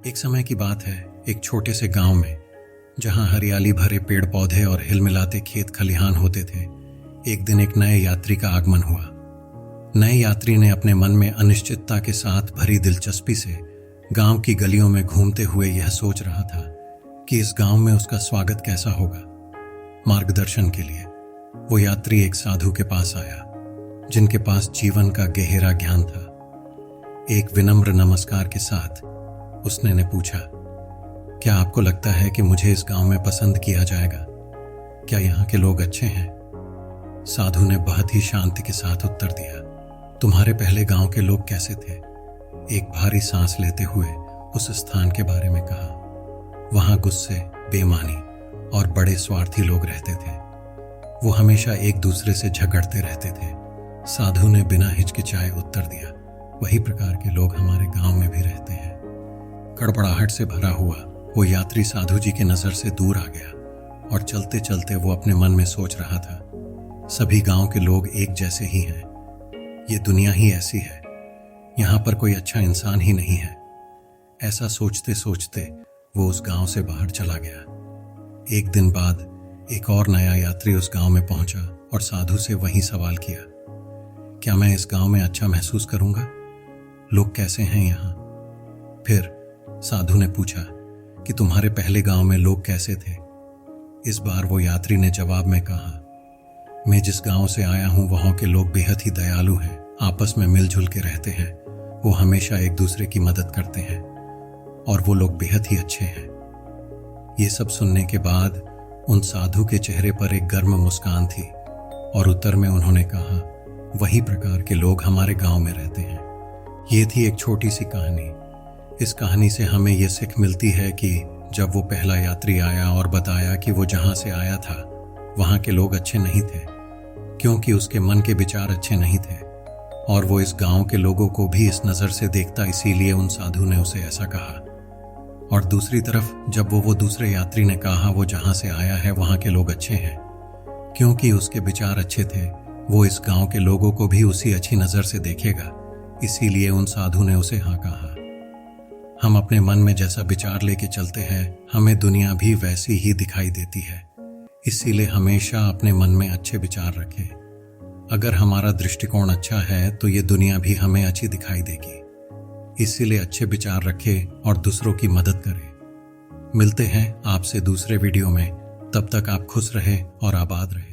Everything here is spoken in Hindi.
एक समय की बात है, एक छोटे से गांव में, जहां हरियाली भरे पेड़ पौधे और हिलमिलाते खेत खलिहान होते थे। एक दिन एक नए यात्री का आगमन हुआ। नए यात्री ने अपने मन में अनिश्चितता के साथ भरी दिलचस्पी से गांव की गलियों में घूमते हुए यह सोच रहा था कि इस गांव में उसका स्वागत कैसा होगा। मार्गदर्शन के लिए वो यात्री एक साधु के पास आया, जिनके पास जीवन का गहरा ज्ञान था। एक विनम्र नमस्कार के साथ उसने ने पूछा, क्या आपको लगता है कि मुझे इस गांव में पसंद किया जाएगा? क्या यहाँ के लोग अच्छे हैं? साधु ने बहुत ही शांति के साथ उत्तर दिया, तुम्हारे पहले गांव के लोग कैसे थे? एक भारी सांस लेते हुए उस स्थान के बारे में कहा। वहां गुस्से, बेईमानी और बड़े स्वार्थी लोग रहते थे। वो हमेशा एक दूसरे से झगड़ते रहते थे। साधु ने बिना हिचकिचाए उत्तर दिया, वही प्रकार के लोग हमारे गांव में भी रहते हैं। गड़बड़ाहट से भरा हुआ वो यात्री साधु जी की नजर से दूर आ गया और चलते चलते वो अपने मन में सोच रहा था, सभी गांव के लोग एक जैसे ही हैं। ये दुनिया ही ऐसी है, यहाँ पर कोई अच्छा इंसान ही नहीं है। ऐसा सोचते सोचते वो उस गांव से बाहर चला गया। एक दिन बाद एक और नया यात्री उस गांव में पहुंचा और साधु से वही सवाल किया, क्या मैं इस गांव में अच्छा महसूस करूंगा? लोग कैसे हैं यहाँ? फिर साधु ने पूछा कि तुम्हारे पहले गांव में लोग कैसे थे? इस बार वो यात्री ने जवाब में कहा, मैं जिस गांव से आया हूं वहां के लोग बेहद ही दयालु हैं, आपस में मिलजुल के रहते हैं। वो हमेशा एक दूसरे की मदद करते हैं और वो लोग बेहद ही अच्छे हैं। ये सब सुनने के बाद उन साधु के चेहरे पर एक गर्म मुस्कान थी और उत्तर में उन्होंने कहा, वही प्रकार के लोग हमारे गांव में रहते हैं। ये थी एक छोटी सी कहानी। इस कहानी से हमें यह सीख मिलती है कि जब वो पहला यात्री आया और बताया कि वो जहां से आया था वहां के लोग अच्छे नहीं थे, क्योंकि उसके मन के विचार अच्छे नहीं थे और वो इस गांव के लोगों को भी इस नजर से देखता, इसीलिए उन साधु ने उसे ऐसा कहा। और दूसरी तरफ जब वो दूसरे यात्री ने कहा वो जहां से आया है वहां के लोग अच्छे हैं, क्योंकि उसके विचार अच्छे थे, वो इस गांव के लोगों को भी उसी अच्छी नजर से देखेगा, इसीलिए उन साधु ने उसे हाँ कहा। हम अपने मन में जैसा विचार लेके चलते हैं, हमें दुनिया भी वैसी ही दिखाई देती है। इसीलिए हमेशा अपने मन में अच्छे विचार रखें। अगर हमारा दृष्टिकोण अच्छा है तो ये दुनिया भी हमें अच्छी दिखाई देगी। इसीलिए अच्छे विचार रखें और दूसरों की मदद करें। मिलते हैं आपसे दूसरे वीडियो में, तब तक आप खुश रहें और आबाद रहें।